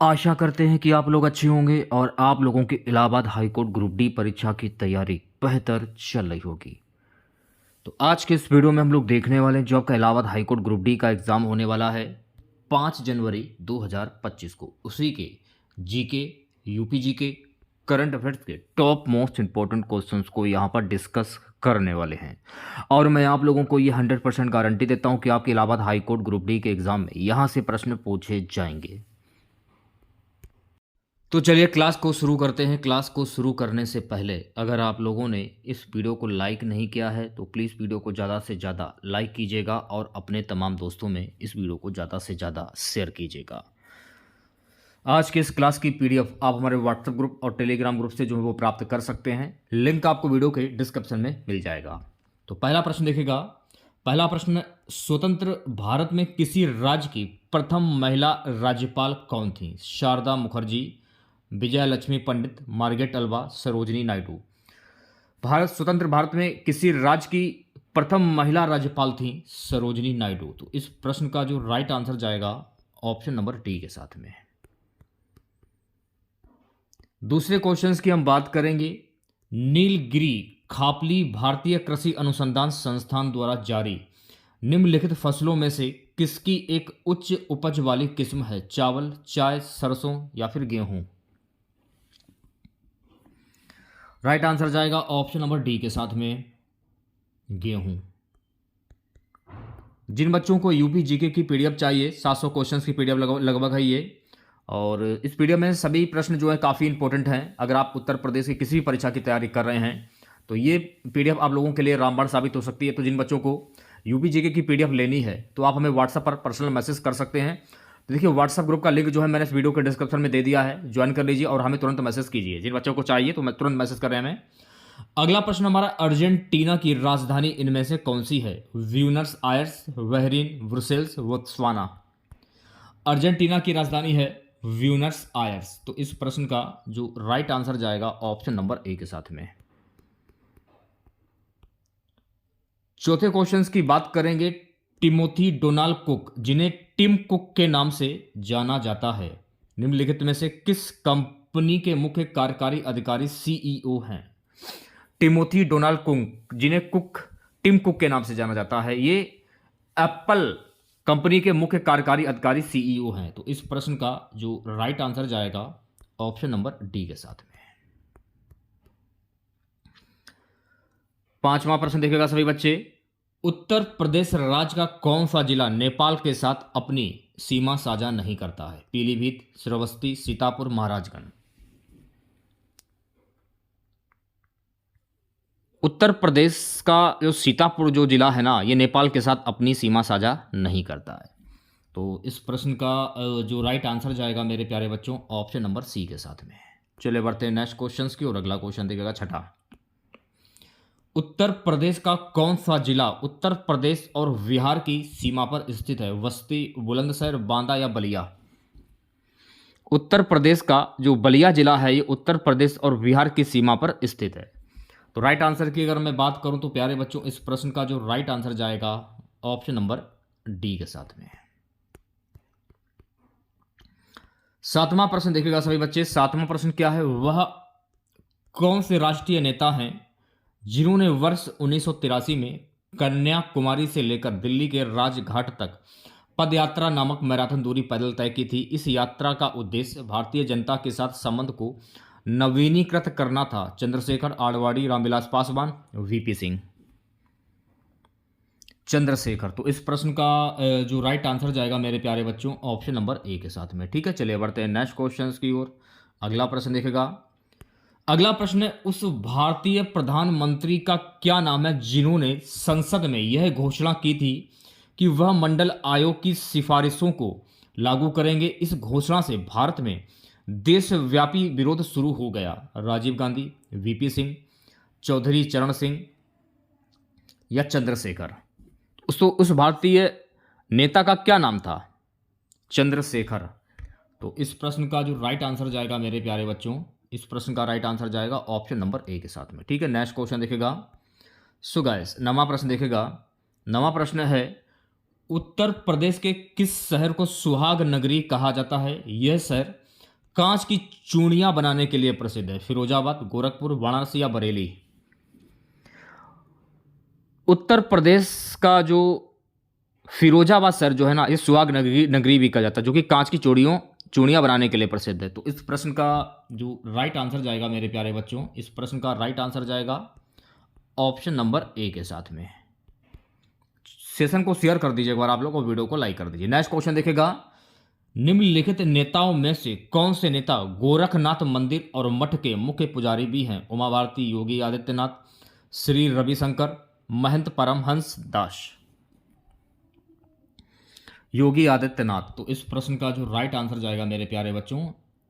आशा करते हैं कि आप लोग अच्छे होंगे और आप लोगों की इलाहाबाद हाईकोर्ट ग्रुप डी परीक्षा की तैयारी बेहतर चल रही होगी। तो आज के इस वीडियो में हम लोग देखने वाले हैं जो आपका इलाहाबाद हाईकोर्ट ग्रुप डी का एग्ज़ाम होने वाला है 5 जनवरी 2025 को। उसी के GK, UP GK, current affairs के टॉप मोस्ट इंपॉर्टेंट क्वेश्चंस को यहाँ पर डिस्कस करने वाले हैं। और मैं आप लोगों को ये 100% गारंटी देता हूँ कि आपके इलाहाबाद हाईकोर्ट ग्रुप डी के एग्ज़ाम में यहाँ से प्रश्न पूछे जाएंगे। तो चलिए क्लास को शुरू करते हैं। क्लास को शुरू करने से पहले अगर आप लोगों ने इस वीडियो को लाइक नहीं किया है तो प्लीज़ वीडियो को ज़्यादा से ज़्यादा लाइक कीजिएगा और अपने तमाम दोस्तों में इस वीडियो को ज़्यादा से ज़्यादा शेयर कीजिएगा। आज के इस क्लास की पीडीएफ आप हमारे व्हाट्सएप ग्रुप और टेलीग्राम ग्रुप से जो है वो प्राप्त कर सकते हैं। लिंक आपको वीडियो के डिस्क्रिप्शन में मिल जाएगा। तो पहला प्रश्न देखिएगा। पहला प्रश्न, स्वतंत्र भारत में किसी राज्य की प्रथम महिला राज्यपाल कौन थी? शारदा मुखर्जी, विजय लक्ष्मी पंडित, मार्गरेट अल्वा, सरोजिनी नायडू। स्वतंत्र भारत में किसी राज्य की प्रथम महिला राज्यपाल थी सरोजिनी नायडू। तो इस प्रश्न का जो राइट आंसर जाएगा ऑप्शन नंबर डी के साथ में। दूसरे क्वेश्चंस की हम बात करेंगे। नीलगिरी खापली भारतीय कृषि अनुसंधान संस्थान द्वारा जारी निम्नलिखित फसलों में से किसकी एक उच्च उपज वाली किस्म है? चावल, चाय, सरसों या फिर गेहूं। राइट आंसर जाएगा ऑप्शन नंबर डी के साथ में, गेहूं। जिन बच्चों को यूपी जीके की पीडीएफ चाहिए, 700 क्वेश्चंस की पीडीएफ लगभग है ये, और इस पीडीएफ में सभी प्रश्न जो है काफ़ी इंपॉर्टेंट हैं। अगर आप उत्तर प्रदेश की किसी भी परीक्षा की तैयारी कर रहे हैं तो ये पीडीएफ आप लोगों के लिए रामबाण साबित हो सकती है। तो जिन बच्चों को यूपी जीके की पीडीएफ लेनी है तो आप हमें व्हाट्सएप पर पर्सनल मैसेज कर सकते हैं। तो देखिए, व्हाट्सएप ग्रुप का लिंक जो है मैंने इस वीडियो के डिस्क्रिप्शन में दे दिया है, ज्वाइन कर लीजिए और हमें तुरंत मैसेज कीजिए। जिन बच्चों को चाहिए तो मैं तुरंत मैसेज कर रहे हैं हमें। अगला प्रश्न हमारा, अर्जेंटीना की राजधानी इनमें से कौन सी है? Buenos Aires, Bahrain, Brussels, Botswana. Argentina की राजधानी है व्यूनस आयर्स। तो इस प्रश्न का जो राइट आंसर जाएगा ऑप्शन नंबर ए के साथ में। चौथे क्वेश्चन की बात करेंगे। टिमोथी डोनाल्ड कुक, जिन्हें टिम कुक के नाम से जाना जाता है, निम्नलिखित में से किस कंपनी के मुख्य कार्यकारी अधिकारी सीईओ हैं? टिमोथी डोनाल्ड कुक, जिन्हें टिम कुक के नाम से जाना जाता है, ये एप्पल कंपनी के मुख्य कार्यकारी अधिकारी सीईओ हैं। तो इस प्रश्न का जो राइट आंसर जाएगा ऑप्शन नंबर डी के साथ में। पांचवा प्रश्न देखिएगा सभी बच्चे। उत्तर प्रदेश राज्य का कौन सा जिला नेपाल के साथ अपनी सीमा साझा नहीं करता है? पीलीभीत, श्रावस्ती, सीतापुर, महाराजगंज। उत्तर प्रदेश का जो सीतापुर जो जिला है ना, ये नेपाल के साथ अपनी सीमा साझा नहीं करता है। तो इस प्रश्न का जो राइट आंसर जाएगा मेरे प्यारे बच्चों ऑप्शन नंबर सी के साथ में। चलिए बढ़ते हैं नेक्स्ट क्वेश्चन की और अगला क्वेश्चन देखिएगा छठा। उत्तर प्रदेश का कौन सा जिला उत्तर प्रदेश और बिहार की सीमा पर स्थित है? बस्ती, बुलंदशहर, बांदा या बलिया। उत्तर प्रदेश का जो बलिया जिला है ये उत्तर प्रदेश और बिहार की सीमा पर स्थित है। तो राइट आंसर की अगर मैं बात करूं तो प्यारे बच्चों इस प्रश्न का जो राइट आंसर जाएगा ऑप्शन नंबर डी के साथ में। सातवां प्रश्न देखिएगा सभी बच्चे। सातवां प्रश्न क्या है? वह कौन से राष्ट्रीय नेता हैं जिन्होंने वर्ष 1983 में कन्याकुमारी से लेकर दिल्ली के राजघाट तक पदयात्रा नामक मैराथन दूरी पैदल तय की थी? इस यात्रा का उद्देश्य भारतीय जनता के साथ संबंध को नवीनीकृत करना था। चंद्रशेखर, आडवाणी, रामविलास पासवान, वीपी सिंह। चंद्रशेखर। तो इस प्रश्न का जो राइट आंसर जाएगा मेरे प्यारे बच्चों ऑप्शन नंबर ए के साथ में। ठीक है, चलिए बढ़ते हैं नेक्स्ट क्वेश्चन की ओर। अगला प्रश्न देखेगा। अगला प्रश्न है, उस भारतीय प्रधानमंत्री का क्या नाम है जिन्होंने संसद में यह घोषणा की थी कि वह मंडल आयोग की सिफारिशों को लागू करेंगे? इस घोषणा से भारत में देशव्यापी विरोध शुरू हो गया। राजीव गांधी, वीपी सिंह, चौधरी चरण सिंह या चंद्रशेखर। उस भारतीय नेता का क्या नाम था? चंद्रशेखर। तो इस प्रश्न का जो राइट आंसर जाएगा मेरे प्यारे बच्चों, इस प्रश्न का राइट आंसर जाएगा ऑप्शन नंबर ए के साथ में। ठीक है, नेक्स्ट क्वेश्चन देखेगा। सो गाइस, नवा प्रश्न देखेगा। नवा प्रश्न है, उत्तर प्रदेश के किस शहर को सुहाग नगरी कहा जाता है? यह शहर कांच की चूड़ियां बनाने के लिए प्रसिद्ध है? फिरोजाबाद, गोरखपुर, वाराणसी या बरेली? उत्तर प्रदेश का जो फिरोजाबाद शहर जो है ना, ये सुहाग नगरी नगरी भी कहा जाता है, जो कि कांच की चूड़ियां बनाने के लिए प्रसिद्ध है। तो इस प्रश्न का जो राइट आंसर जाएगा मेरे प्यारे बच्चों, इस प्रश्न का राइट आंसर जाएगा ऑप्शन नंबर ए के साथ में। सेशन को शेयर कर दीजिए एक बार आप लोग, और वीडियो को लाइक कर दीजिए। नेक्स्ट क्वेश्चन देखेगा, निम्नलिखित नेताओं में से कौन से नेता गोरखनाथ मंदिर और मठ के मुख्य पुजारी भी हैं? उमा भारती, योगी आदित्यनाथ, श्री रविशंकर, महंत परमहंस दास? योगी आदित्यनाथ। तो इस प्रश्न का जो राइट आंसर जाएगा मेरे प्यारे बच्चों,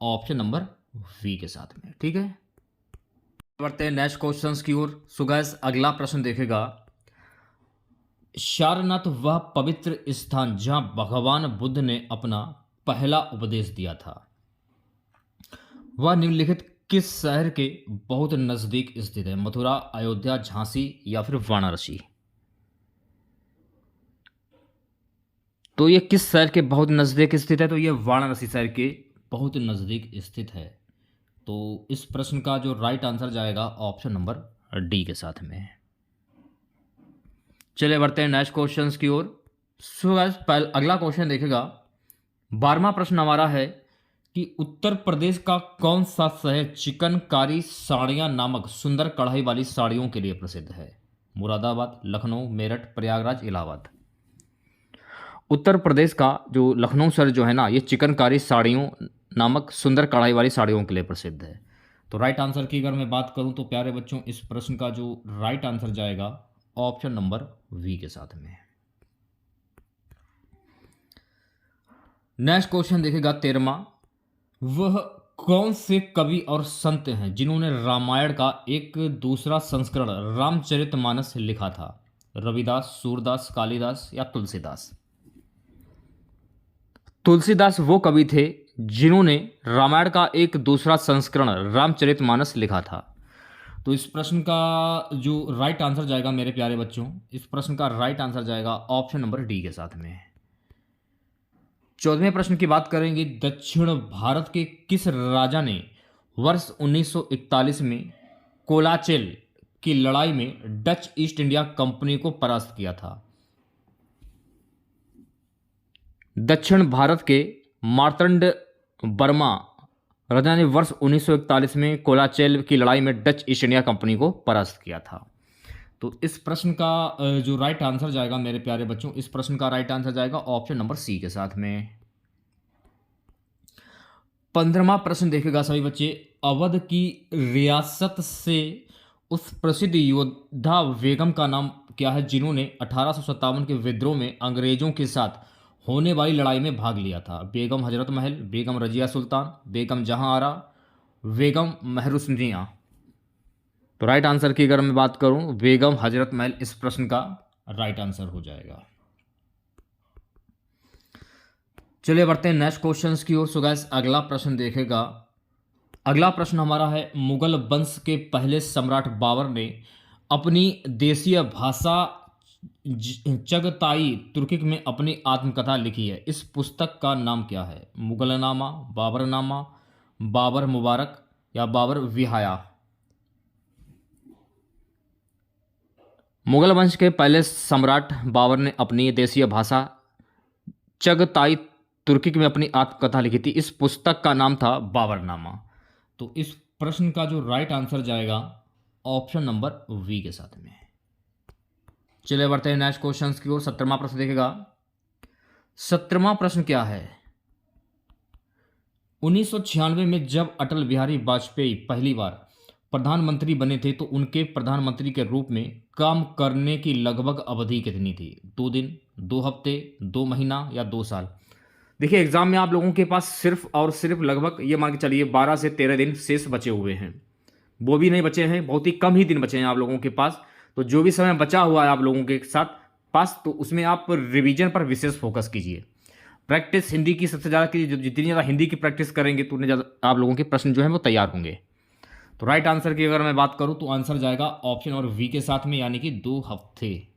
ऑप्शन नंबर वी के साथ में। ठीक है, बढ़ते हैं नेक्स्ट क्वेश्चंस की ओर। सो गाइस, अगला प्रश्न देखेगा, सारनाथ वह पवित्र स्थान जहां भगवान बुद्ध ने अपना पहला उपदेश दिया था, वह निम्नलिखित किस शहर के बहुत नजदीक स्थित है? मथुरा, अयोध्या, झांसी या फिर वाराणसी? तो ये किस शहर के बहुत नजदीक स्थित है? तो ये वाराणसी शहर के बहुत नजदीक स्थित है। तो इस प्रश्न का जो राइट आंसर जाएगा ऑप्शन नंबर डी के साथ में। चलिए बढ़ते हैं नेक्स्ट क्वेश्चंस की ओर। सो पहले अगला क्वेश्चन देखेगा, 12वां प्रश्न हमारा है कि उत्तर प्रदेश का कौन सा शहर चिकनकारी साड़ियां नामक सुंदर कढ़ाई वाली साड़ियों के लिए प्रसिद्ध है? मुरादाबाद, लखनऊ, मेरठ, प्रयागराज, इलाहाबाद? उत्तर प्रदेश का जो लखनऊ शहर जो है ना, ये चिकनकारी साड़ियों नामक सुंदर कढ़ाई वाली साड़ियों के लिए प्रसिद्ध है। तो राइट आंसर की अगर मैं बात करूं तो प्यारे बच्चों, इस प्रश्न का जो राइट आंसर जाएगा ऑप्शन नंबर वी के साथ में। नेक्स्ट क्वेश्चन देखेगा 13वां, वह कौन से कवि और संत हैं जिन्होंने रामायण का एक दूसरा संस्करण रामचरितमानस लिखा था? रविदास, सूरदास, कालिदास या तुलसीदास? तुलसीदास वो कवि थे जिन्होंने रामायण का एक दूसरा संस्करण रामचरितमानस लिखा था। तो इस प्रश्न का जो राइट आंसर जाएगा मेरे प्यारे बच्चों, इस प्रश्न का राइट आंसर जाएगा ऑप्शन नंबर डी के साथ में। 14वें प्रश्न की बात करेंगे, दक्षिण भारत के किस राजा ने वर्ष 1941 में कोलाचेल की लड़ाई में डच ईस्ट इंडिया कंपनी को परास्त किया था? दक्षिण भारत के मार्तंड वर्मा राजा ने वर्ष 1941 में कोलाचेल की लड़ाई में डच ईस्ट इंडिया कंपनी को परास्त किया था। तो इस प्रश्न का जो राइट आंसर जाएगा मेरे प्यारे बच्चों, इस प्रश्न का राइट आंसर जाएगा ऑप्शन नंबर सी के साथ में। 15वां प्रश्न देखेगा सभी बच्चे, अवध की रियासत से उस प्रसिद्ध योद्धा बेगम का नाम क्या है जिन्होंने 1857 के विद्रोह में अंग्रेजों के साथ होने वाली लड़ाई में भाग लिया था? बेगम हजरत महल, बेगम रजिया सुल्तान, बेगम जहां आरा, बेगम महरुनिया? तो राइट आंसर की अगर मैं बात करूं, बेगम हजरत महल इस प्रश्न का राइट आंसर हो जाएगा। चलिए बढ़ते हैं नेक्स्ट क्वेश्चंस की ओर। सो गाइस, अगला प्रश्न देखेगा, अगला प्रश्न हमारा है, मुगल वंश के पहले सम्राट बाबर ने अपनी देशीय भाषा चगताई तुर्किक में अपनी आत्मकथा लिखी है, इस पुस्तक का नाम क्या है? मुगलनामा, बाबरनामा, बाबर मुबारक या बाबर विहाया? मुगल वंश के पहले सम्राट बाबर ने अपनी देशीय भाषा चगताई तुर्किक में अपनी आत्मकथा लिखी थी, इस पुस्तक का नाम था बाबरनामा। तो इस प्रश्न का जो राइट आंसर जाएगा ऑप्शन नंबर वी के साथ में। चलिए बढ़ते हैं नेक्स्ट क्वेश्चन की ओर। 17वां प्रश्न देखेगा, 17वां प्रश्न क्या है, 1996 में जब अटल बिहारी वाजपेयी पहली बार प्रधानमंत्री बने थे तो उनके प्रधानमंत्री के रूप में काम करने की लगभग अवधि कितनी थी? 2 दिन, 2 हफ्ते, 2 महीना या 2 साल? देखिए, एग्जाम में आप लोगों के पास सिर्फ और सिर्फ लगभग ये मान के चलिए 12 से 13 दिन शेष बचे हुए हैं, वो भी नहीं बचे हैं, बहुत ही कम ही दिन बचे हैं आप लोगों के पास। तो जो भी समय बचा हुआ है आप लोगों के साथ पास, तो उसमें आप रिवीजन पर विशेष फोकस कीजिए। प्रैक्टिस हिंदी की सबसे ज़्यादा कीजिए, जितनी ज़्यादा हिंदी की प्रैक्टिस करेंगे तो उतने ज़्यादा आप लोगों के प्रश्न जो हैं वो तैयार होंगे। तो राइट आंसर की अगर मैं बात करूं तो आंसर जाएगा ऑप्शन और वी के साथ में, यानी कि 2 हफ्ते।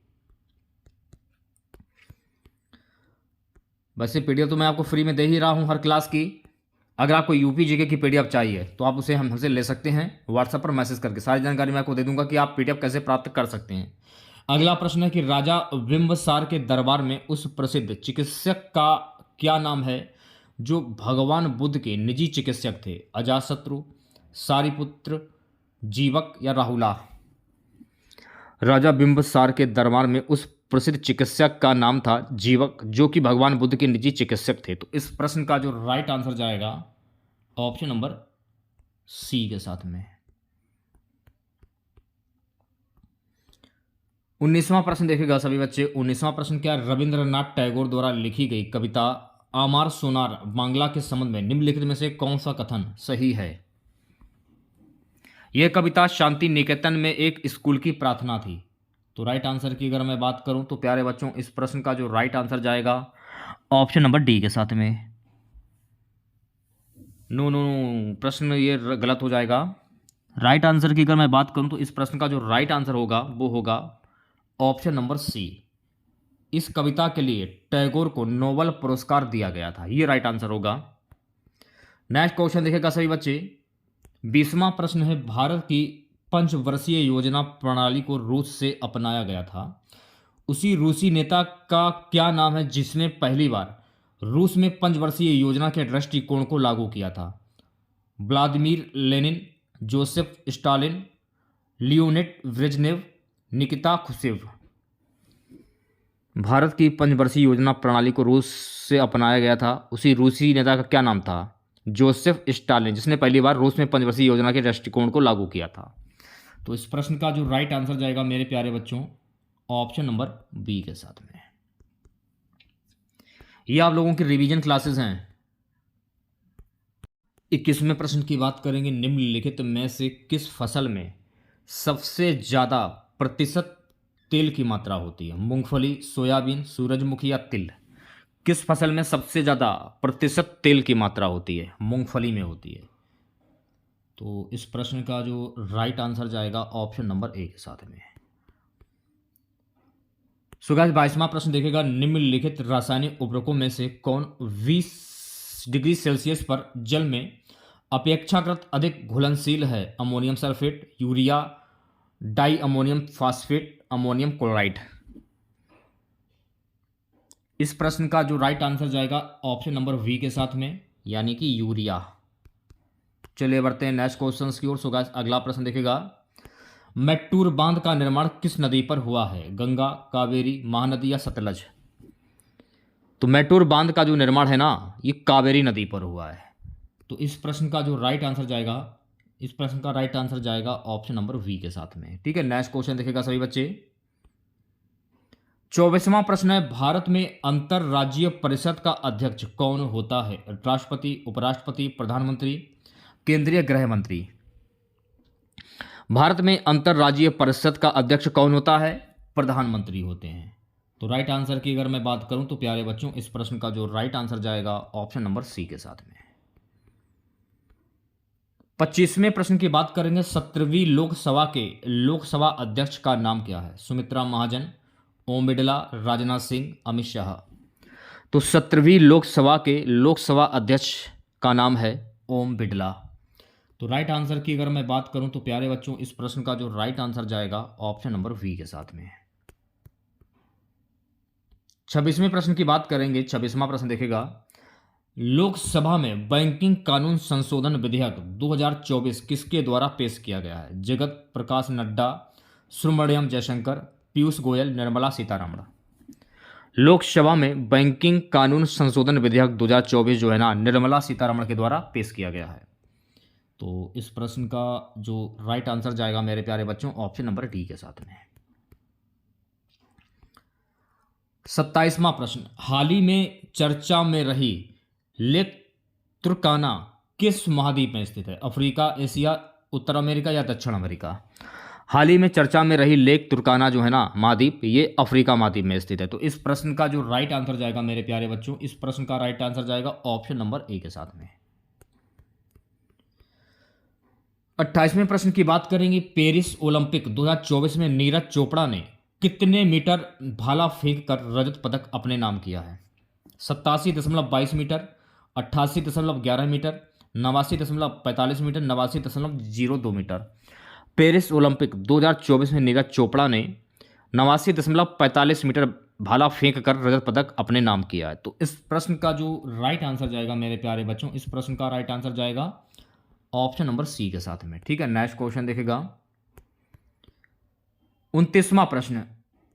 वैसे पीडीएफ तो मैं आपको फ्री में दे ही रहा हूं हर क्लास की, अगर आपको यूपी जीके की पीडीएफ चाहिए तो आप उसे हमसे ले सकते हैं व्हाट्सएप पर मैसेज करके। सारी जानकारी मैं आपको दे दूंगा कि आप पीडीएफ कैसे प्राप्त कर सकते हैं। अगला प्रश्न है कि राजा बिंबिसार के दरबार में उस प्रसिद्ध चिकित्सक का क्या नाम है जो भगवान बुद्ध के निजी चिकित्सक थे? अजातशत्रु, सारिपुत्र, जीवक या राहुला? राजा बिंबिसार के दरबार में उस प्रसिद्ध चिकित्सक का नाम था जीवक, जो कि भगवान बुद्ध के निजी चिकित्सक थे। तो इस प्रश्न का जो राइट आंसर जाएगा ऑप्शन नंबर सी के साथ में। 19वां प्रश्न देखेगा सभी बच्चे। 19वां प्रश्न क्या? रविंद्रनाथ टैगोर द्वारा लिखी गई कविता आमार सोनार बांग्ला के संबंध में निम्नलिखित में से कौन सा कथन सही है? यह कविता शांति निकेतन में एक स्कूल की प्रार्थना थी। तो राइट आंसर की अगर मैं बात करूं तो प्यारे बच्चों इस प्रश्न का जो राइट आंसर जाएगा ऑप्शन नंबर डी के साथ में। नो नो नो, प्रश्न ये गलत हो जाएगा। राइट आंसर की अगर मैं बात करूं तो इस प्रश्न का जो राइट आंसर होगा वो होगा ऑप्शन नंबर सी। इस कविता के लिए टैगोर को नोबेल पुरस्कार दिया गया था, ये राइट आंसर होगा। नेक्स्ट क्वेश्चन देखेगा सभी बच्चे। 20वां प्रश्न है, भारत की पंचवर्षीय योजना प्रणाली को रूस से अपनाया गया था। उसी रूसी नेता का क्या नाम है जिसने पहली बार रूस में पंचवर्षीय योजना के दृष्टिकोण को लागू किया था? Vladimir Lenin, Joseph Stalin, Leonid Brezhnev, Nikita Khrushchev. Bharat की पंचवर्षीय योजना प्रणाली को रूस से अपनाया गया था। उसी रूसी नेता का क्या नाम था? जोसेफ स्टालिन, जिसने पहली बार रूस में पंचवर्षीय योजना के दृष्टिकोण को लागू किया था। तो इस प्रश्न का जो राइट आंसर जाएगा मेरे प्यारे बच्चों ऑप्शन नंबर बी के साथ में। ये आप लोगों की रिवीजन क्लासेस हैं। 21वें प्रश्न की बात करेंगे। निम्नलिखित में से किस फसल में सबसे ज़्यादा प्रतिशत तेल की मात्रा होती है? मूंगफली, सोयाबीन, सूरजमुखी या तिल? किस फसल में सबसे ज़्यादा प्रतिशत तेल की मात्रा होती है? मूंगफली में होती है। तो इस प्रश्न का जो राइट आंसर जाएगा ऑप्शन नंबर ए के साथ में। सो गाइस 22वां प्रश्न देखेगा। निम्नलिखित रासायनिक उर्वरकों में से कौन 20 डिग्री सेल्सियस पर जल में अपेक्षाकृत अधिक घुलनशील है? Ammonium sulphate, urea, di ammonium phosphate, ammonium chloride? इस प्रश्न का जो राइट आंसर जाएगा ऑप्शन नंबर वी के साथ में, यानी कि यूरिया। चलिए बढ़ते हैं नेक्स्ट क्वेश्चन की ओर। सो गाइस अगला प्रश्न देखेगा। मैट्टूर बांध का निर्माण किस नदी पर हुआ है? गंगा, कावेरी, महानदी या सतलज? तो मैट्टूर बांध का जो निर्माण है ना ये कावेरी नदी पर हुआ है। तो इस प्रश्न का जो राइट आंसर जाएगा, इस प्रश्न का राइट आंसर जाएगा ऑप्शन नंबर वी के साथ में। ठीक है, नेक्स्ट क्वेश्चन देखेगा सभी बच्चे। 24वां प्रश्न है। भारत में अंतरराज्यीय परिषद का अध्यक्ष कौन होता है? राष्ट्रपति, उपराष्ट्रपति, प्रधानमंत्री, केंद्रीय गृह मंत्री? भारत में अंतरराज्यीय परिषद का अध्यक्ष कौन होता है? प्रधानमंत्री होते हैं। तो राइट आंसर की अगर मैं बात करूं तो प्यारे बच्चों इस प्रश्न का जो राइट आंसर जाएगा ऑप्शन नंबर सी के साथ में। 25वें प्रश्न की बात करेंगे। 17वीं लोकसभा के लोकसभा अध्यक्ष का नाम क्या है? सुमित्रा महाजन, ओम बिड़ला, राजनाथ सिंह, अमित शाह? तो 17वीं लोकसभा के लोकसभा अध्यक्ष का नाम है ओम बिड़ला। तो राइट आंसर की अगर मैं बात करूं तो प्यारे बच्चों इस प्रश्न का जो राइट आंसर जाएगा ऑप्शन नंबर वी के साथ में। 26वें प्रश्न की बात करेंगे। 26वां प्रश्न देखेगा। लोकसभा में बैंकिंग कानून संशोधन विधेयक 2024 किसके द्वारा पेश किया गया है? जगत प्रकाश नड्डा, सुब्रमण्यम जयशंकर, पीयूष गोयल, निर्मला सीतारमण? लोकसभा में बैंकिंग कानून संशोधन विधेयक 2024 जो है ना निर्मला सीतारमण के द्वारा पेश किया गया है। तो इस प्रश्न का जो राइट आंसर जाएगा मेरे प्यारे बच्चों ऑप्शन नंबर डी के साथ में। 27वां प्रश्न। हाल ही में चर्चा में रही लेक तुर्काना किस महाद्वीप में स्थित है? अफ्रीका, एशिया, उत्तर अमेरिका या दक्षिण अमेरिका? हाल ही में चर्चा में रही लेक तुर्काना जो है ना महाद्वीप ये अफ्रीका महाद्वीप में स्थित है। तो इस प्रश्न का जो राइट आंसर जाएगा मेरे प्यारे बच्चों, इस प्रश्न का राइट आंसर जाएगा ऑप्शन नंबर ए के साथ में। 28वें प्रश्न की बात करेंगे। पेरिस ओलंपिक 2024 में नीरज चोपड़ा ने कितने मीटर भाला फेंक कर रजत पदक अपने नाम किया है? 87.22 metre, 88.11 metre, 89.45 metre, 89.02 metre. Paris Olympic 2024 में नीरज चोपड़ा ने 89.45 मीटर भाला फेंक कर रजत पदक अपने नाम किया है। तो इस प्रश्न का जो राइट आंसर जाएगा मेरे प्यारे बच्चों, इस प्रश्न का राइट आंसर जाएगा ऑप्शन नंबर सी के साथ में। ठीक है, नेक्स्ट क्वेश्चन देखेगा 29वां प्रश्न,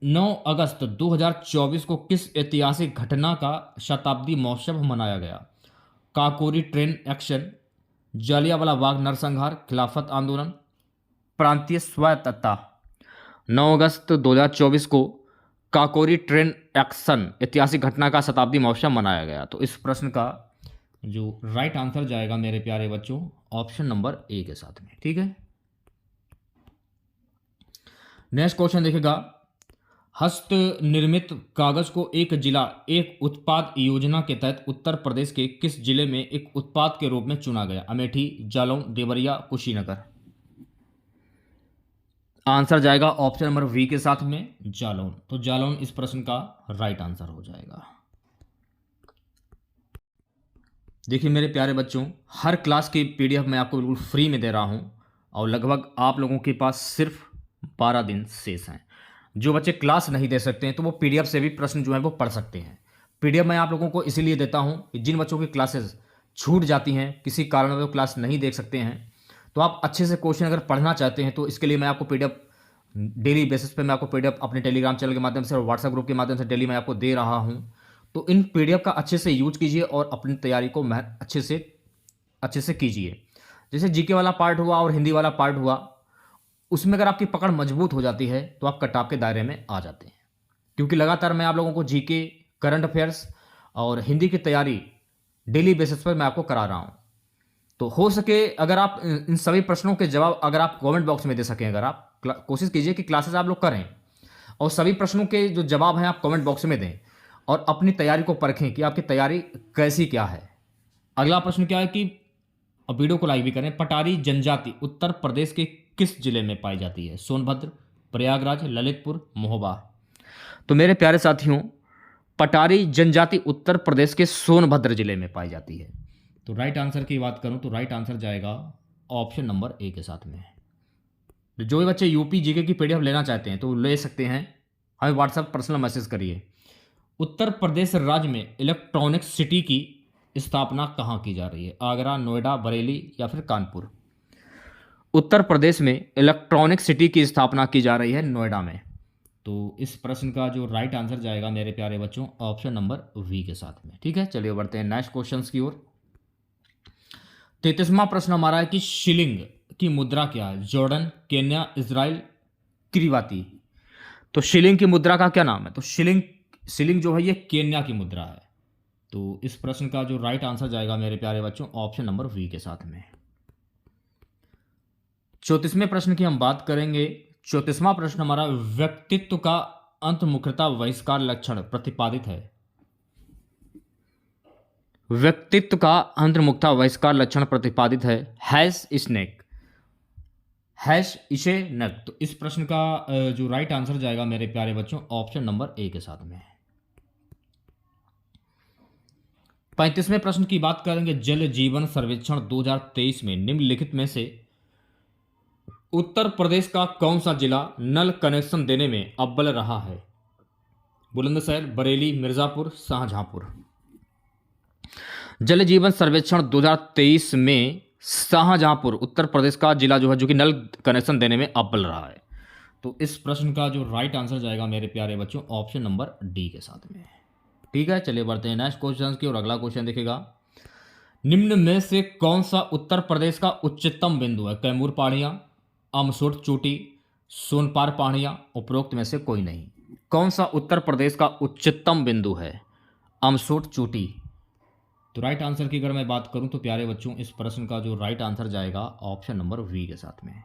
9 अगस्त 2024 को किस ऐतिहासिक घटना का शताब्दी महोत्सव मनाया गया? काकोरी ट्रेन एक्शन, जालियांवाला बाग नरसंहार, खिलाफत आंदोलन, प्रांतीय स्वायत्तता। 9 अगस्त 2024 को काकोरी ट्रेन एक्शन ऐतिहासिक घटना का शताब्दी महोत्सव मनाया गया। तो इस प्रश्न का जो राइट आंसर जाएगा मेरे प्यारे बच्चों ऑप्शन नंबर ए के साथ में। ठीक है, नेक्स्ट क्वेश्चन देखेगा हस्त निर्मित कागज को एक जिला एक उत्पाद योजना के तहत उत्तर प्रदेश के किस जिले में एक उत्पाद के रूप में चुना गया? अमेठी, जालौन, देवरिया, कुशीनगर। आंसर जाएगा ऑप्शन नंबर वी के साथ में, जालौन। तो जालौन इस प्रश्न का राइट आंसर हो जाएगा। देखिए मेरे प्यारे बच्चों, हर क्लास की पीडीएफ मैं आपको बिल्कुल फ्री में दे रहा हूं और लगभग आप लोगों के पास सिर्फ 12 दिन शेष हैं। जो बच्चे क्लास नहीं दे सकते हैं तो वो पीडीएफ से भी प्रश्न जो है वो पढ़ सकते हैं। पीडीएफ मैं आप लोगों को इसीलिए देता हूं कि जिन बच्चों की क्लासेस छूट जाती हैं, किसी कारण वो क्लास नहीं देख सकते हैं, तो आप अच्छे से क्वेश्चन अगर पढ़ना चाहते हैं तो इसके लिए मैं आपको पीडीएफ डेली बेसिस पे मैं आपको पीडीएफ अपने टेलीग्राम चैनल के माध्यम से और व्हाट्सएप ग्रुप के माध्यम से डेली मैं आपको दे रहा हूं। तो इन पीडीएफ का अच्छे से यूज कीजिए और अपनी तैयारी को अच्छे से कीजिए। जैसे जीके वाला पार्ट हुआ और हिंदी वाला पार्ट हुआ, उसमें अगर आपकी पकड़ मजबूत हो जाती है तो आप कट ऑफ के दायरे में आ जाते हैं, क्योंकि लगातार मैं आप लोगों को जीके, करंट अफेयर्स और हिंदी की तैयारी डेली बेसिस पर मैं आपको करा रहा हूं। तो हो सके अगर आप इन सभी प्रश्नों के जवाब अगर आप कमेंट बॉक्स में दे सकें, अगर आप कोशिश कीजिए कि क्लासेस आप लोग करें और सभी प्रश्नों के जो जवाब हैं आप कमेंट बॉक्स में दें और अपनी तैयारी को परखें कि आपकी तैयारी कैसी क्या है। अगला प्रश्न क्या है कि वीडियो को लाइक भी करें। पटारी जनजाति उत्तर प्रदेश के किस जिले में पाई जाती है? सोनभद्र, प्रयागराज, ललितपुर, महोबा। तो मेरे प्यारे साथियों, पटारी जनजाति उत्तर प्रदेश के सोनभद्र जिले में पाई जाती है। तो राइट आंसर की बात करूं तो राइट आंसर जाएगा ऑप्शन नंबर ए के साथ में। जो भी बच्चे यूपी जीके की पीडीएफ लेना चाहते हैं तो ले सकते हैं, हमें व्हाट्सएप पर्सनल मैसेज करिए। उत्तर प्रदेश राज्य में इलेक्ट्रॉनिक सिटी की स्थापना कहाँ की जा रही है? आगरा, नोएडा, बरेली या फिर कानपुर। उत्तर प्रदेश में इलेक्ट्रॉनिक सिटी की स्थापना की जा रही है नोएडा में। तो इस प्रश्न का जो राइट आंसर जाएगा मेरे प्यारे बच्चों ऑप्शन नंबर वी के साथ में। ठीक है, चलिए बढ़ते हैं नेक्स्ट क्वेश्चन की ओर। 33वां प्रश्न हमारा है कि शिलिंग की मुद्रा क्या है? Jordan, Kenya, Israel, Kiribati. तो शिलिंग की मुद्रा का क्या नाम है? तो शिलिंग जो है ये केन्या की मुद्रा है। तो इस प्रश्न का जो राइट आंसर जाएगा मेरे प्यारे बच्चों ऑप्शन नंबर वी के साथ में। 34वें प्रश्न की हम बात करेंगे। 34वां प्रश्न हमारा, व्यक्तित्व का अंतर्मुखता बहिष्कार लक्षण प्रतिपादित है। व्यक्तित्व का अंतर्मुखता बहिष्कार लक्षण प्रतिपादित है हैश स्नेक, हैश इसे नक। तो इस प्रश्न का जो राइट आंसर जाएगा मेरे प्यारे बच्चों ऑप्शन नंबर ए के साथ में। 35वें प्रश्न की बात करेंगे। जल जीवन सर्वेक्षण 2023 में निम्नलिखित में से उत्तर प्रदेश का कौन सा जिला नल कनेक्शन देने में अव्वल रहा है? बुलंदशहर, बरेली, मिर्जापुर, शाहजहांपुर। जल जीवन सर्वेक्षण 2023 में शाहजहांपुर उत्तर प्रदेश का जिला जो है जो कि नल कनेक्शन देने में अव्वल रहा है। तो इस प्रश्न का जो राइट आंसर जाएगा मेरे प्यारे बच्चों ऑप्शन नंबर डी के साथ में। ठीक है, चलिए बढ़ते हैं नेक्स्ट क्वेश्चन की और अगला क्वेश्चन देखेगा। निम्न में से कौन सा उत्तर प्रदेश का उच्चतम बिंदु है? कैमूर पहाड़ियां, अमसोट चोटी, सोनपार पहाड़ियां, उपरोक्त में से कोई नहीं। कौन सा उत्तर प्रदेश का उच्चतम बिंदु है? अमसोट चोटी। तो राइट आंसर की अगर मैं बात करूं तो प्यारे बच्चों इस प्रश्न का जो राइट आंसर जाएगा ऑप्शन नंबर वी के साथ में।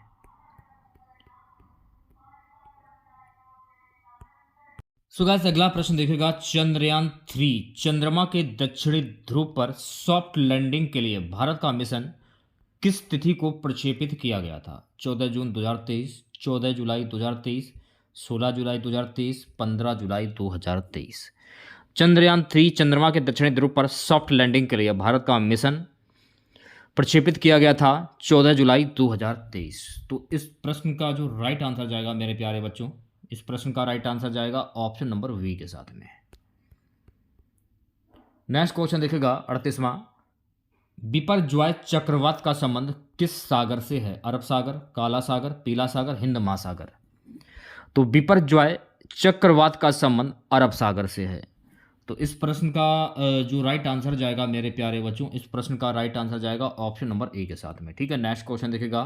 सो गाइस अगला प्रश्न देखेगा। चंद्रयान 3 चंद्रमा के दक्षिणी ध्रुव पर सॉफ्ट लैंडिंग के लिए भारत का मिशन किस तिथि को प्रक्षेपित किया गया था? 14 जून 2023, 14 जुलाई 2023, 16 जुलाई 2023, 15 जुलाई 2023। चंद्रयान 3 चंद्रमा के दक्षिणी ध्रुव पर सॉफ्ट लैंडिंग के लिए भारत का मिशन प्रक्षेपित किया गया था 14 जुलाई 2023। तो इस प्रश्न का जो राइट आंसर जाएगा मेरे प्यारे बच्चों, इस प्रश्न का राइट आंसर जाएगा ऑप्शन नंबर वी के साथ में। नेक्स्ट क्वेश्चन देखेगा 38वां, बिपरजॉय चक्रवात का संबंध किस सागर से है? अरब सागर, काला सागर, पीला सागर, हिंद महासागर। तो बिपरजॉय चक्रवात का संबंध अरब सागर से है। तो इस प्रश्न का जो राइट आंसर जाएगा मेरे प्यारे बच्चों, इस प्रश्न का राइट आंसर जाएगा ऑप्शन नंबर ए के साथ में। ठीक है, नेक्स्ट क्वेश्चन देखेगा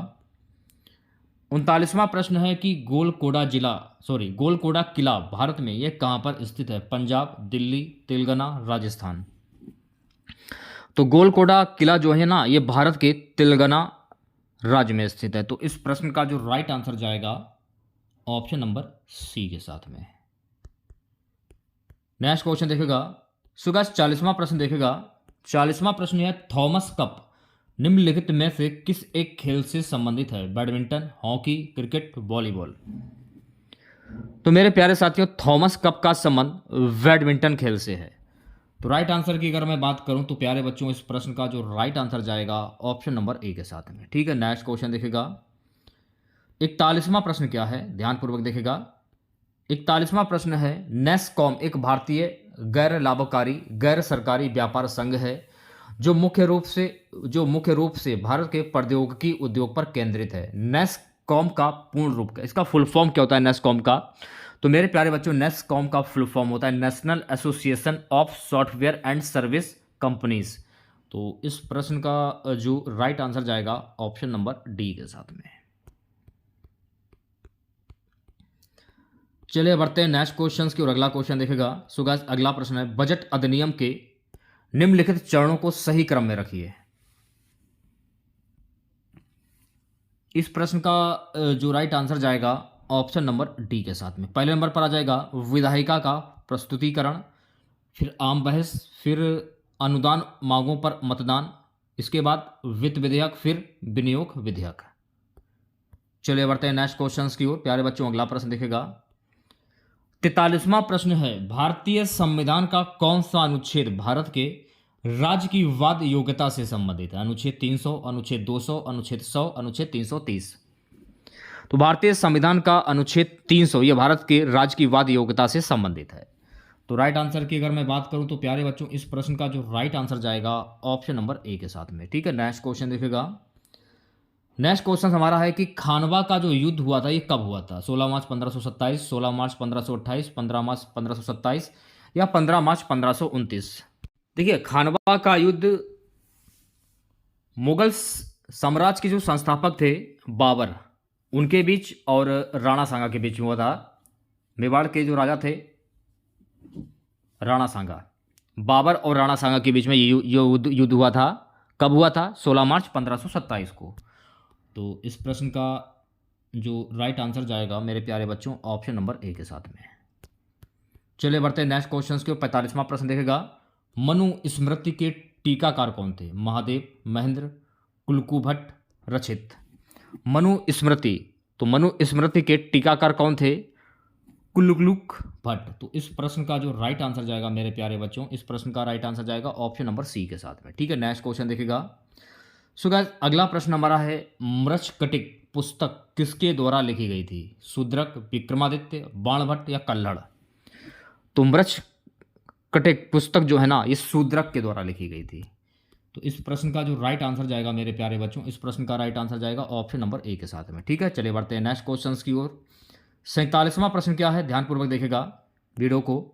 39वां प्रश्न है कि गोलकोड़ा किला भारत में यह कहां पर स्थित है? पंजाब, दिल्ली, तेलंगाना, राजस्थान। तो गोलकोड़ा किला जो है ना, ये भारत के तेलंगाना राज्य में स्थित है। तो इस प्रश्न का जो राइट आंसर जाएगा ऑप्शन नंबर सी के साथ में। नेक्स्ट क्वेश्चन देखेगा सो गाइस 40वां प्रश्न देखेगा। 40वां प्रश्न है थॉमस कप निम्नलिखित में से किस एक खेल से संबंधित है? Badminton, hockey, cricket, volleyball. तो मेरे प्यारे साथियों, थॉमस कप का संबंध बैडमिंटन खेल से है। तो राइट आंसर की अगर मैं बात करूं तो प्यारे बच्चों, इस प्रश्न का जो राइट आंसर जाएगा ऑप्शन नंबर ए के साथ में। ठीक है, नेक्स्ट क्वेश्चन देखेगा 41वां प्रश्न क्या है, ध्यानपूर्वक देखेगा। 41वां प्रश्न है नेस्कॉम एक भारतीय गैर लाभकारी गैर सरकारी व्यापार संघ है जो मुख्य रूप से भारत के प्रौद्योगिकी उद्योग पर केंद्रित है। नेस्कॉम का पूर्ण रूप, इसका फुल फॉर्म क्या होता है नेस्कॉम का? तो मेरे प्यारे बच्चों, नेस्कॉम का फुल फॉर्म होता है national association of software and service companies. तो इस प्रश्न का जो राइट आंसर जाएगा ऑप्शन नंबर डी के साथ में। चलिए बढ़ते हैं नेक्स्ट क्वेश्चंस की और अगला क्वेश्चन देखेगा। सो गाइस अगला प्रश्न है बजट अधिनियम के निम्नलिखित चरणों को सही क्रम में रखिए। इस प्रश्न का जो राइट आंसर जाएगा ऑप्शन नंबर डी के साथ में। पहले नंबर पर आ जाएगा विधायिका का प्रस्तुतिकरण, फिर आम बहस, फिर अनुदान मांगों पर मतदान, इसके बाद वित्त विधेयक, फिर विनियोग विधेयक। चलिए बढ़ते हैं नेक्स्ट क्वेश्चंस की ओर। प्यारे बच्चों अगला प्रश्न देखेगा 43वां प्रश्न है भारतीय संविधान का कौन सा अनुच्छेद भारत के राज्य की वाद योग्यता से संबंधित है? अनुच्छेद 300, अनुच्छेद 200, अनुच्छेद 100, अनुच्छेद 330। तो भारतीय संविधान का अनुच्छेद 300 यह भारत के राज्य की वाद योग्यता से संबंधित है। तो राइट आंसर की अगर मैं बात करूं तो प्यारे बच्चों, इस प्रश्न का जो राइट आंसर जाएगा ऑप्शन नंबर ए के साथ में। ठीक है, नेक्स्ट क्वेश्चन देखेगा। नेक्स्ट क्वेश्चन हमारा है कि खानवा का जो युद्ध हुआ था ये कब हुआ था? 16 मार्च 1527, 16 मार्च 1528, 15 मार्च 1527 या 15 मार्च 1529। देखिए, खानवा का युद्ध मुगल साम्राज्य के जो संस्थापक थे बाबर, उनके बीच और राणा सांगा के बीच में हुआ था। मेवाड़ के जो राजा थे राणा सांगा, बाबर और राणा सांगा के बीच में ये युद्ध हुआ था। कब हुआ था? 16 मार्च 1527 को। तो इस प्रश्न का जो राइट आंसर जाएगा मेरे प्यारे बच्चों ऑप्शन नंबर ए के साथ में। चलिए बढ़ते हैं नेक्स्ट क्वेश्चन के। 45वां प्रश्न देखेगा मनु स्मृति के टीकाकार कौन थे? महादेव, महेंद्र, कुलकु भट्ट, रचित। मनु स्मृति, तो मनु स्मृति के टीकाकार कौन थे? कुलुक भट्ट। तो इस प्रश्न का जो राइट आंसर जाएगा मेरे प्यारे बच्चों, इस प्रश्न का राइट आंसर जाएगा ऑप्शन नंबर सी के साथ में। ठीक है, नेक्स्ट क्वेश्चन देखेगा। सो गाइस अगला प्रश्न हमारा है मृच्छकटिक पुस्तक किसके द्वारा लिखी गई थी? शूद्रक, विक्रमादित्य, बाणभट्ट या कल्हड़। तो मृच्छकटिक पुस्तक जो है ना, ये शूद्रक के द्वारा लिखी गई थी। तो इस प्रश्न का जो राइट आंसर जाएगा मेरे प्यारे बच्चों, इस प्रश्न का राइट आंसर जाएगा ऑप्शन नंबर ए के साथ में। ठीक है, चलिए बढ़ते हैं नेक्स्ट क्वेश्चन की ओर। 47वां प्रश्न क्या है, ध्यानपूर्वक देखेगा वीडियो को।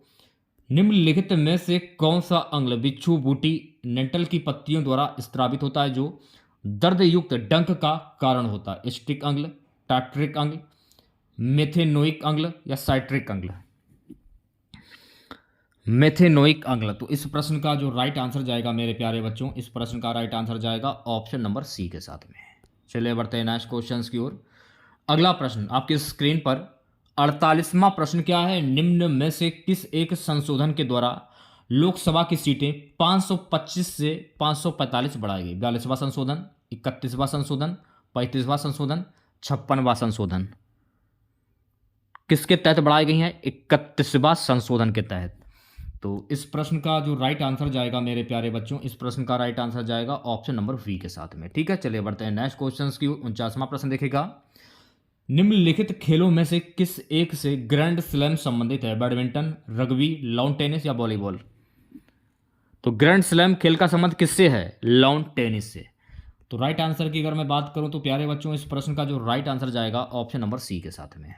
निम्नलिखित में से कौन सा अंग बिच्छू बूटी नेंटल की पत्तियों द्वारा स्त्रावित होता है जो दर्द युक्त डंक का कारण होता है? स्टिक अंग, टार्ट्रिक अंग, मेथेनोइक अंग या साइट्रिक अंग? मेथेनोइक अंग। तो इस प्रश्न का जो राइट आंसर जाएगा मेरे प्यारे बच्चों, इस प्रश्न का राइट आंसर जाएगा ऑप्शन नंबर सी के साथ में। चलिए बढ़ते हैं नेक्स्ट क्वेश्चन की ओर। अगला प्रश्न आपकी स्क्रीन पर 48वां प्रश्न क्या है, निम्न में से किस एक संशोधन के द्वारा लोकसभा की सीटें 525 से 545 बढ़ाई गई? 42वां संशोधन, 31वां संशोधन, 35वां संशोधन, 56वां संशोधन। किसके तहत बढ़ाई गई हैं? 31वां संशोधन के तहत। तो इस प्रश्न का जो राइट आंसर जाएगा मेरे प्यारे बच्चों, इस प्रश्न का राइट आंसर जाएगा ऑप्शन नंबर वी के साथ में। ठीक है, चलिए बढ़ते हैं नेक्स्ट क्वेश्चन की। 49वां प्रश्न देखेगा, निम्नलिखित खेलों में से किस एक से ग्रैंड स्लैम संबंधित है? बैडमिंटन, रग्बी, लॉन टेनिस या वॉलीबॉल? तो ग्रैंड स्लैम खेल का संबंध किससे है? लॉन टेनिस से। तो राइट आंसर की अगर मैं बात करूं तो प्यारे बच्चों, इस प्रश्न का जो राइट आंसर जाएगा ऑप्शन नंबर सी के साथ में।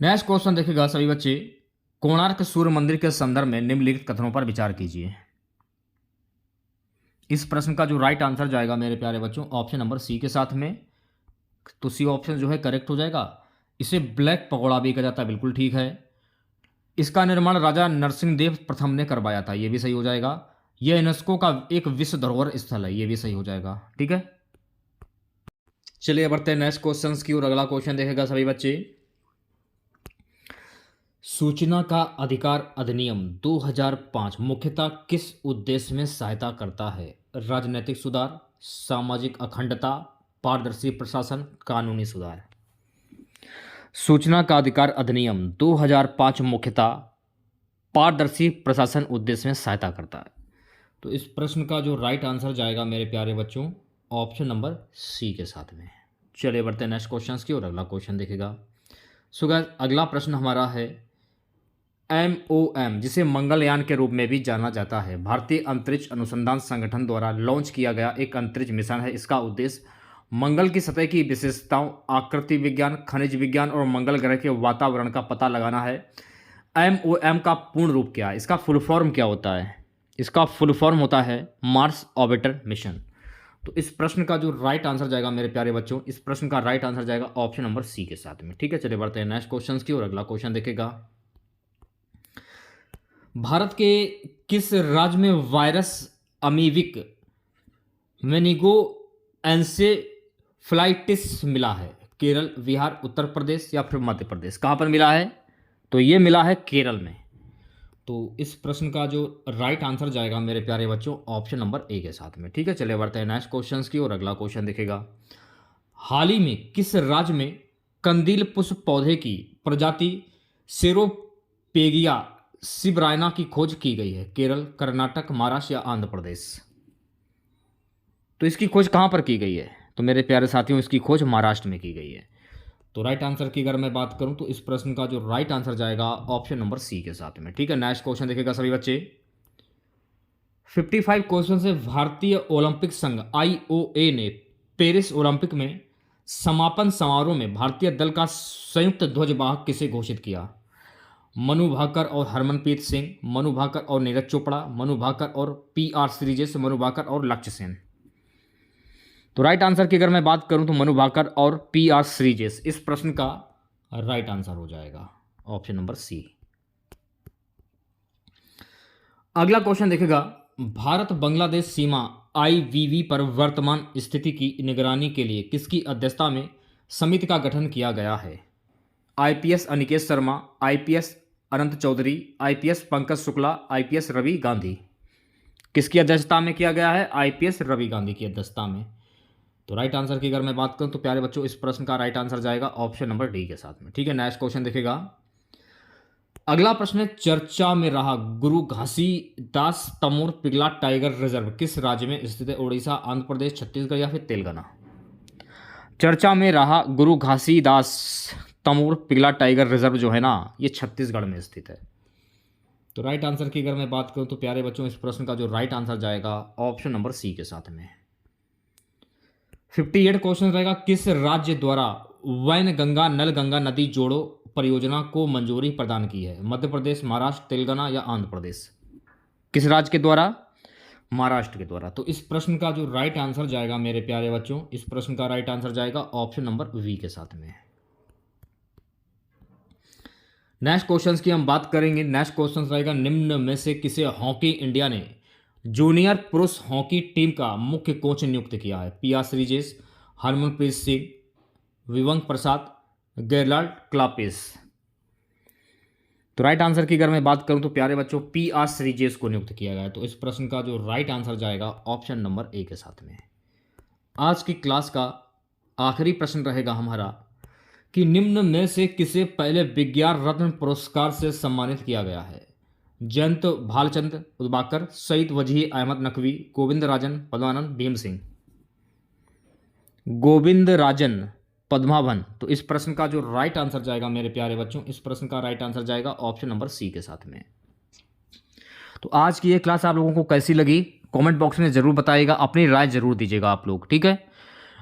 नेक्स्ट क्वेश्चन देखिएगा सभी बच्चे, कोणार्क सूर्य मंदिर के संदर्भ में निम्नलिखित कथनों पर विचार कीजिए। इस प्रश्न का जो राइट आंसर जाएगा मेरे प्यारे बच्चों ऑप्शन नंबर सी के साथ में। तो सी ऑप्शन जो है करेक्ट हो जाएगा। इसे ब्लैक पगोड़ा भी कहा जाता है, बिल्कुल ठीक है। इसका निर्माण राजा नरसिंहदेव प्रथम ने करवाया था, ये भी सही हो जाएगा। यह यूनेस्को का एक विश्व धरोहर स्थल है, ये भी सही हो जाएगा। ठीक है, चलिए बढ़ते हैं नेक्स्ट क्वेश्चन की और अगला क्वेश्चन देखेगा सभी बच्चे, सूचना का अधिकार अधिनियम 2005 मुख्यतः किस उद्देश्य में सहायता करता है? राजनीतिक सुधार, सामाजिक अखंडता, पारदर्शी प्रशासन, कानूनी सुधार। सूचना का अधिकार अधिनियम 2005 मुख्यतः पारदर्शी प्रशासन उद्देश्य में सहायता करता है। तो इस प्रश्न का जो राइट आंसर जाएगा मेरे प्यारे बच्चों ऑप्शन नंबर सी के साथ में। चलिए बढ़ते हैं नेक्स्ट क्वेश्चन की और अगला क्वेश्चन देखेगा। सो गाइस, अगला प्रश्न हमारा है MOM, जिसे मंगलयान के रूप में भी जाना जाता है, भारतीय अंतरिक्ष अनुसंधान संगठन द्वारा लॉन्च किया गया एक अंतरिक्ष मिशन है। इसका उद्देश्य मंगल की सतह की विशेषताओं, आकृति विज्ञान, खनिज विज्ञान और मंगल ग्रह के वातावरण का पता लगाना है। MOM का पूर्ण रूप क्या है? इसका फुल फॉर्म क्या होता है? इसका फुल फॉर्म होता है मार्स ऑर्बिटर मिशन। तो इस प्रश्न का जो राइट आंसर जाएगा मेरे प्यारे बच्चों, इस प्रश्न का राइट आंसर जाएगा ऑप्शन नंबर सी के साथ में। ठीक है, चलिए बढ़ते हैं नेक्स्ट क्वेश्चन की और अगला क्वेश्चन देखेगा, भारत के किस राज्य में वायरस अमीबिक मेनिगो एन्सेफ्लाइटिस मिला है? केरल, बिहार, उत्तर प्रदेश या फिर मध्य प्रदेश? कहाँ पर मिला है? तो ये मिला है केरल में। तो इस प्रश्न का जो राइट आंसर जाएगा मेरे प्यारे बच्चों ऑप्शन नंबर ए के साथ में। ठीक है, चलिए बढ़ते हैं नेक्स्ट क्वेश्चन की और अगला क्वेश्चन दिखेगा, हाल ही में किस राज्य में कंदील पुष्प पौधे की प्रजाति सेरोपेगिया सिबरायना की खोज की गई है? केरल, कर्नाटक, महाराष्ट्र या आंध्र प्रदेश? तो इसकी खोज कहाँ पर की गई है? तो मेरे प्यारे साथियों, इसकी खोज महाराष्ट्र में की गई है। तो राइट आंसर की अगर मैं बात करूं तो इस प्रश्न का जो राइट आंसर जाएगा ऑप्शन नंबर सी के साथ में। ठीक है, नेक्स्ट क्वेश्चन देखेगा सभी बच्चे, 55 क्वेश्चन से भारतीय ओलंपिक संघ IOA ने पेरिस ओलंपिक में समापन समारोह में भारतीय दल का संयुक्त ध्वजवाहक किसे घोषित किया? मनु भाकर और हरमनप्रीत सिंह, मनु भाकर और नीरज चोपड़ा, मनु भाकर और PR श्रीजेश, मनु भाकर और लक्ष्य सेन? तो राइट आंसर की अगर मैं बात करूं तो मनु भाकर और PR श्रीजेश इस प्रश्न का राइट आंसर हो जाएगा ऑप्शन नंबर सी। अगला क्वेश्चन देखेगा, भारत बांग्लादेश सीमा IVV पर वर्तमान स्थिति की निगरानी के लिए किसकी अध्यक्षता में समिति का गठन किया गया है? IPS अनिकेत शर्मा, IPS अनंत चौधरी, IPS पंकज शुक्ला, IPS रवि गांधी? किसकी अध्यक्षता में किया गया है? IPS रवि गांधी की अध्यक्षता में। तो राइट आंसर की अगर मैं बात करूं तो प्यारे बच्चों इस प्रश्न का राइट आंसर जाएगा ऑप्शन नंबर डी के साथ में। ठीक है, नेक्स्ट क्वेश्चन देखेगा, अगला प्रश्न चर्चा में रहा गुरु घासीदास तमोर पिगला टाइगर रिजर्व किस राज्य में स्थित है? उड़ीसा, आंध्र प्रदेश, छत्तीसगढ़ या फिर तेलंगाना? चर्चा में रहा गुरु घासीदास तमोर पिगला टाइगर रिजर्व जो है ना, ये छत्तीसगढ़ में स्थित है। तो राइट आंसर की अगर मैं बात करूं तो प्यारे बच्चों इस प्रश्न का जो राइट आंसर जाएगा ऑप्शन नंबर सी के साथ में। 58 क्वेश्चन रहेगा, किस राज्य द्वारा वैनगंगा नलगंगा नदी जोड़ो परियोजना को मंजूरी प्रदान की है? मध्य प्रदेश, महाराष्ट्र, तेलंगाना या आंध्र प्रदेश? किस राज्य के द्वारा? महाराष्ट्र के द्वारा। तो इस प्रश्न का जो राइट आंसर जाएगा मेरे प्यारे बच्चों, इस प्रश्न का राइट आंसर जाएगा ऑप्शन नंबर वी के साथ में। नेक्स्ट क्वेश्चन की हम बात करेंगे। नेक्स्ट क्वेश्चन रहेगा, निम्न में से किसे हॉकी इंडिया ने जूनियर पुरुष हॉकी टीम का मुख्य कोच नियुक्त किया है? PR श्रीजेश, हरमनप्रीत सिंह, विवंग प्रसाद, गेरलाल्ड क्लापेस? तो राइट आंसर की अगर मैं बात करूं तो प्यारे बच्चों PR श्रीजेश को नियुक्त किया गया है। तो इस प्रश्न का जो राइट आंसर जाएगा ऑप्शन नंबर ए के साथ में। आज की क्लास का आखिरी प्रश्न रहेगा हमारा, कि निम्न में से किसे पहले विज्ञान रत्न पुरस्कार से सम्मानित किया गया है? जयंत भालचंद उद्वाकर, सईद वजीह अहमद नकवी, गोविंद राजन पद्मानंद, भीम सिंह। गोविंद राजन पद्मावन। तो इस प्रश्न का जो राइट आंसर जाएगा मेरे प्यारे बच्चों, इस प्रश्न का राइट आंसर जाएगा ऑप्शन नंबर सी के साथ में। तो आज की ये क्लास आप लोगों को कैसी लगी कमेंट बॉक्स में ज़रूर बताइएगा, अपनी राय ज़रूर दीजिएगा आप लोग, ठीक है।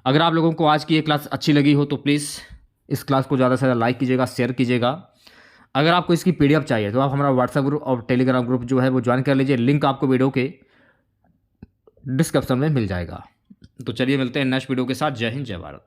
अगर आप लोगों को आज की ये क्लास अच्छी लगी हो तो प्लीज़ इस क्लास को ज़्यादा से ज़्यादा लाइक कीजिएगा, शेयर कीजिएगा। अगर आपको इसकी पीडीएफ चाहिए तो आप हमारा व्हाट्सएप ग्रुप और टेलीग्राम ग्रुप जो है वो ज्वाइन कर लीजिए, लिंक आपको वीडियो के डिस्क्रिप्शन में मिल जाएगा। तो चलिए मिलते हैं नेक्स्ट वीडियो के साथ। जय हिंद, जय भारत।